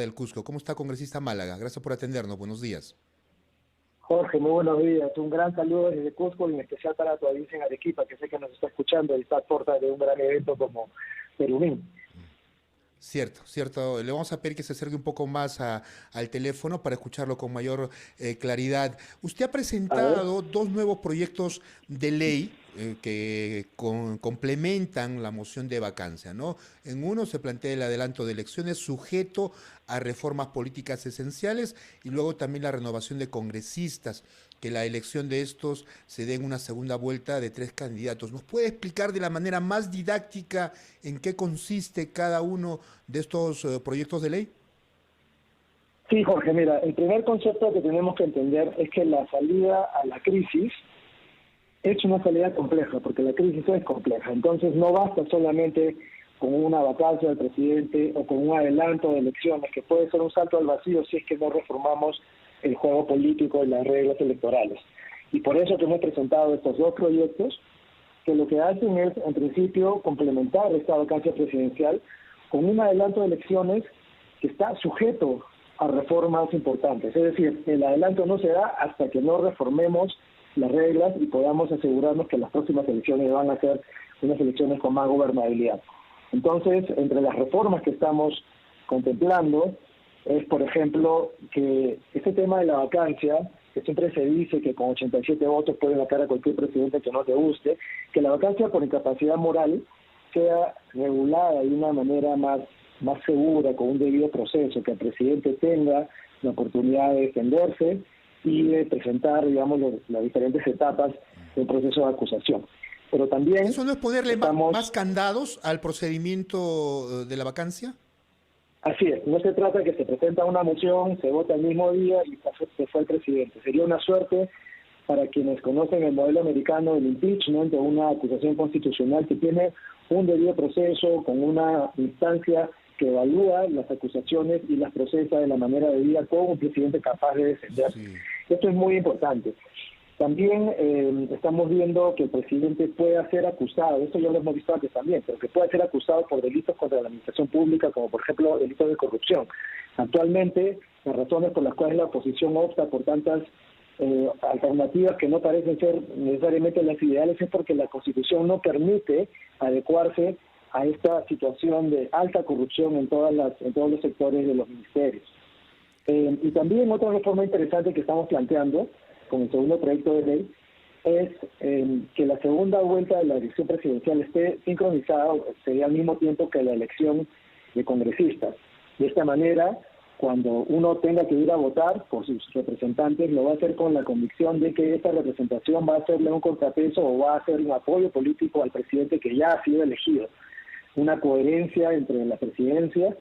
Del Cusco. ¿Cómo está, congresista Málaga? Gracias por atendernos. Buenos días. Jorge, muy buenos días. Un gran saludo desde Cusco y en especial para tu audiencia en Arequipa, que sé que nos está escuchando y está a puerta de un gran evento como Perumín. Cierto, cierto. Le vamos a pedir que se acerque un poco más al teléfono para escucharlo con mayor claridad. Usted ha A ver, presentado dos nuevos proyectos de ley que complementan la moción de vacancia, ¿no? En uno se plantea el adelanto de elecciones sujeto a reformas políticas esenciales y luego también la renovación de congresistas, que la elección de estos se dé en una segunda vuelta de tres candidatos. ¿Nos puede explicar de la manera más didáctica en qué consiste cada uno de estos proyectos de ley? sí, Jorge, mira, el primer concepto que tenemos que entender es que la salida a la crisis es una salida compleja, porque la crisis es compleja. Entonces no basta solamente con una vacancia del presidente o con un adelanto de elecciones, que puede ser un salto al vacío si es que no reformamos el juego político y las reglas electorales. Y por eso que hemos presentado estos dos proyectos, que lo que hacen es, en principio, complementar esta vacancia presidencial con un adelanto de elecciones que está sujeto a reformas importantes. Es decir, el adelanto no se da hasta que no reformemos las reglas y podamos asegurarnos que las próximas elecciones van a ser unas elecciones con más gobernabilidad. Entonces, entre las reformas que estamos contemplando es, por ejemplo, que este tema de la vacancia, que siempre se dice que con 87 votos puede vacar a cualquier presidente que no te guste, que la vacancia por incapacidad moral sea regulada de una manera más segura, con un debido proceso, que el presidente tenga la oportunidad de defenderse y de presentar, digamos, las diferentes etapas del proceso de acusación. Pero también ¿Eso no es ponerle más estamos. candados al procedimiento de la vacancia? Así es, no se trata que se presenta una moción, se vota el mismo día y se fue el presidente. Sería una suerte para quienes conocen el modelo americano del impeachment o una acusación constitucional que tiene un debido proceso con una instancia que evalúa las acusaciones y las procesa de la manera debida con un presidente capaz de defenderse. Sí. Esto es muy importante. También estamos viendo que el presidente pueda ser acusado, esto ya lo hemos visto antes también, pero que pueda ser acusado por delitos contra la administración pública, como por ejemplo delitos de corrupción. Actualmente, las razones por las cuales la oposición opta por tantas alternativas que no parecen ser necesariamente las ideales es porque la Constitución no permite adecuarse a esta situación de alta corrupción en todos los sectores de los ministerios. Y también otra reforma interesante que estamos planteando con el segundo proyecto de ley es que la segunda vuelta de la elección presidencial esté sincronizada, sería al mismo tiempo que la elección de congresistas. De esta manera, cuando uno tenga que ir a votar por sus representantes, lo va a hacer con la convicción de que esa representación va a hacerle un contrapeso o va a hacer un apoyo político al presidente que ya ha sido elegido. Una coherencia entre la presidencia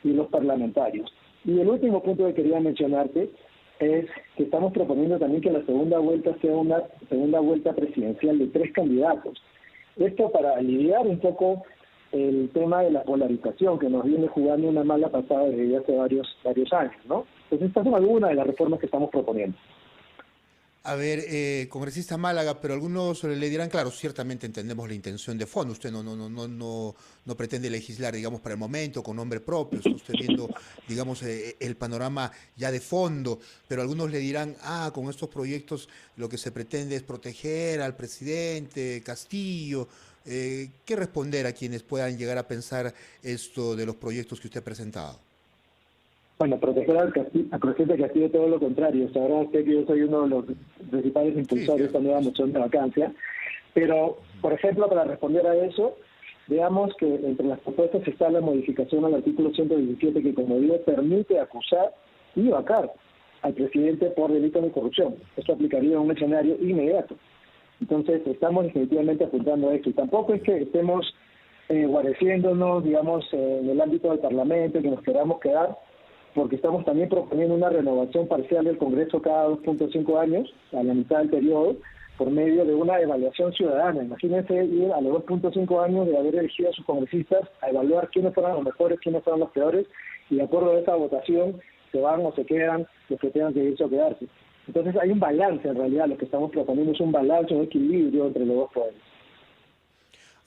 y los parlamentarios. Y el último punto que quería mencionarte es que estamos proponiendo también que la segunda vuelta sea una segunda vuelta presidencial de tres candidatos. Esto para aliviar un poco el tema de la polarización que nos viene jugando una mala pasada desde hace varios años, ¿no? Entonces estas son algunas de las reformas que estamos proponiendo. A ver, congresista Málaga, pero algunos le dirán, claro, ciertamente entendemos la intención de fondo. Usted no pretende legislar, digamos, para el momento, con nombre propio. Está usted viendo, digamos, el panorama ya de fondo. Pero algunos le dirán, con estos proyectos lo que se pretende es proteger al presidente Castillo. ¿Qué responder a quienes puedan llegar a pensar esto de los proyectos que usted ha presentado? Bueno, proteger al presidente Castillo todo lo contrario. Sabrá usted que yo soy uno de los principales Sí, impulsores de esta cierto. nueva moción de vacancia. Pero, por ejemplo, para responder a eso, veamos que entre las propuestas está la modificación al artículo 117 que, como digo, permite acusar y vacar al presidente por delitos de corrupción. Esto aplicaría a un escenario inmediato. Entonces, estamos definitivamente apuntando a esto. Y tampoco es que estemos guareciéndonos, digamos, en el ámbito del Parlamento, que nos queramos quedar, porque estamos también proponiendo una renovación parcial del Congreso cada 2.5 años, a la mitad del periodo, por medio de una evaluación ciudadana. Imagínense ir a los 2.5 años de haber elegido a sus congresistas a evaluar quiénes fueron los mejores, quiénes fueron los peores, y de acuerdo a esa votación se van o se quedan los que tengan que irse o quedarse. Entonces hay un balance en realidad, lo que estamos proponiendo es un balance, un equilibrio entre los dos poderes.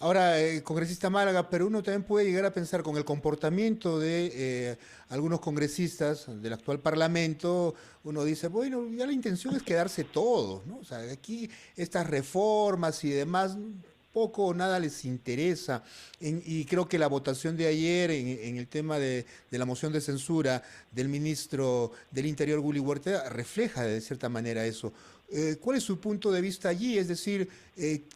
Ahora, congresista Málaga, pero uno también puede llegar a pensar con el comportamiento de algunos congresistas del actual Parlamento, uno dice, bueno, ya la intención es quedarse todos, ¿no? O sea, aquí estas reformas y demás, poco o nada les interesa. Y creo que la votación de ayer en el tema de la moción de censura del ministro del Interior, Guli Huerta, refleja de cierta manera eso. ¿Cuál es su punto de vista allí? Es decir,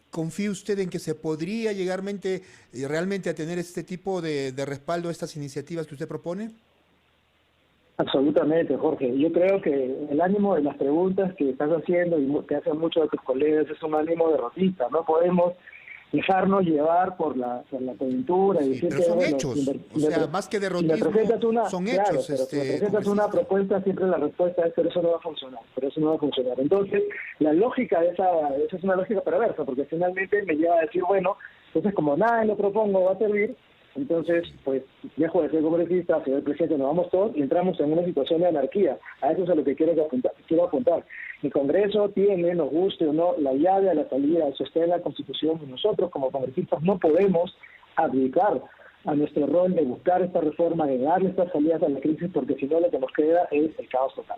¿confía usted en que se podría llegarmente, realmente a tener este tipo de respaldo a estas iniciativas que usted propone? Absolutamente, Jorge. Yo creo que el ánimo de las preguntas que estás haciendo y que hacen muchos de tus colegas es un ánimo derrotista. No podemos dejarnos llevar por la coyuntura y Sí, decir pero que, son bueno, hechos. O sea, más que si me derrotismo, presentas una, son claro, hechos, pero si me presentas una congresista. propuesta, siempre la respuesta es, pero eso no va a funcionar, pero eso no va a funcionar. Entonces, la lógica de esa es una lógica perversa, porque finalmente me lleva a decir, bueno, entonces como nada lo propongo va a servir, entonces, pues, dejo de ser congresista, señor presidente, nos vamos todos y entramos en una situación de anarquía. A eso es a lo que quiero apuntar. El Congreso tiene, nos guste o no, la llave a la salida, eso está en la Constitución, y nosotros como congresistas no podemos abdicar a nuestro rol de buscar esta reforma, de darle estas salidas a la crisis, porque si no lo que nos queda es el caos total.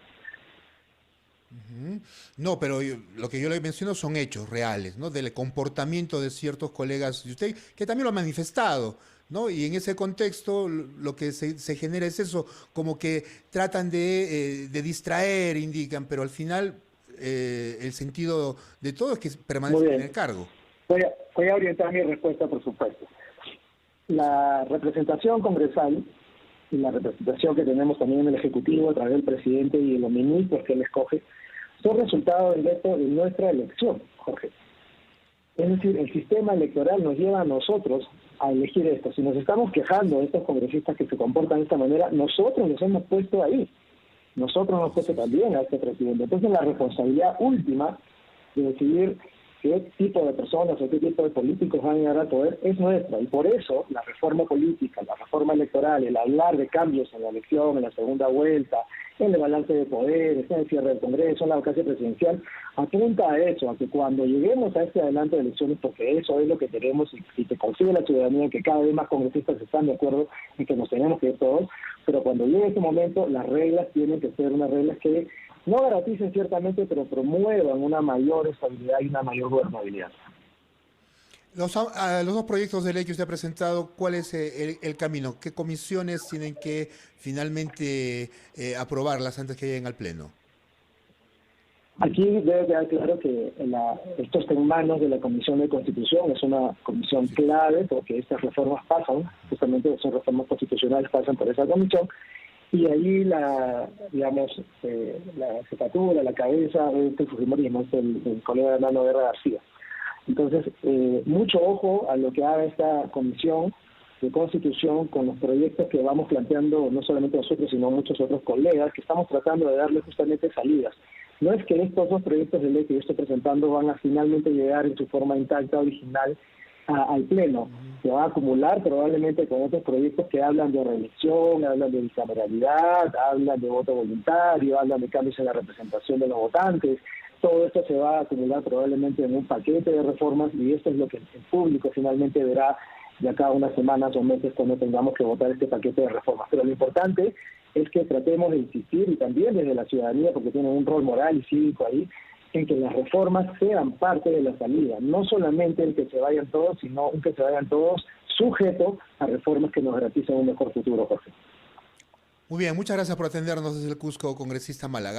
Ujú. No, pero lo que yo le menciono son hechos reales, ¿no? Del comportamiento de ciertos colegas de usted, que también lo ha manifestado, ¿no? Y en ese contexto lo que se genera es eso, como que tratan de distraer, indican, pero al final el sentido de todo es que Muy permanezcan en bien. el cargo. Voy a orientar mi respuesta, por supuesto. La representación congresal y la representación que tenemos también en el Ejecutivo a través del presidente y de los ministros que él escoge son resultado directo de nuestra elección, Jorge. Es decir, el sistema electoral nos lleva a nosotros a elegir esto. Si nos estamos quejando de estos congresistas que se comportan de esta manera, nosotros los hemos puesto ahí. Nosotros nos hemos puesto también a este presidente. Entonces la responsabilidad última de decidir qué tipo de personas o qué tipo de políticos van a llegar al poder es nuestra. Y por eso la reforma política, la reforma electoral, el hablar de cambios en la elección, en la segunda vuelta, en el balance de poderes, en el cierre del Congreso, en la vacancia presidencial, apunta a eso, a que cuando lleguemos a este adelanto de elecciones, porque eso es lo que queremos y que consigue la ciudadanía, que cada vez más congresistas están de acuerdo en que nos tenemos que ir todos, pero cuando llegue ese momento, las reglas tienen que ser unas reglas que no garanticen ciertamente, pero promuevan una mayor estabilidad y una mayor gobernabilidad. Los dos proyectos de ley que usted ha presentado, ¿cuál es el camino? ¿Qué comisiones tienen que finalmente aprobarlas antes que lleguen al Pleno? Aquí debe quedar claro que esto está en manos de la Comisión de Constitución, es una comisión Sí. clave porque estas reformas pasan, justamente son reformas constitucionales, pasan por esa comisión, y ahí la jefatura, la cabeza de este Fujimorismo es el colega Hernando Guerra García. Entonces, mucho ojo a lo que haga esta comisión de Constitución con los proyectos que vamos planteando, no solamente nosotros, sino muchos otros colegas, que estamos tratando de darle justamente salidas. No es que estos dos proyectos de ley que yo estoy presentando van a finalmente llegar en su forma intacta, original, al Pleno. Se va a acumular probablemente con otros proyectos que hablan de reelección, hablan de bicameralidad, hablan de voto voluntario, hablan de cambios en la representación de los votantes. Todo esto se va a acumular probablemente en un paquete de reformas y esto es lo que el público finalmente verá de acá a unas semanas o meses cuando tengamos que votar este paquete de reformas. Pero lo importante es que tratemos de insistir, y también desde la ciudadanía, porque tienen un rol moral y cívico ahí, en que las reformas sean parte de la salida, no solamente el que se vayan todos, sino un que se vayan todos sujeto a reformas que nos garanticen un mejor futuro, Jorge. Muy bien, muchas gracias por atendernos desde el Cusco, congresista Málaga.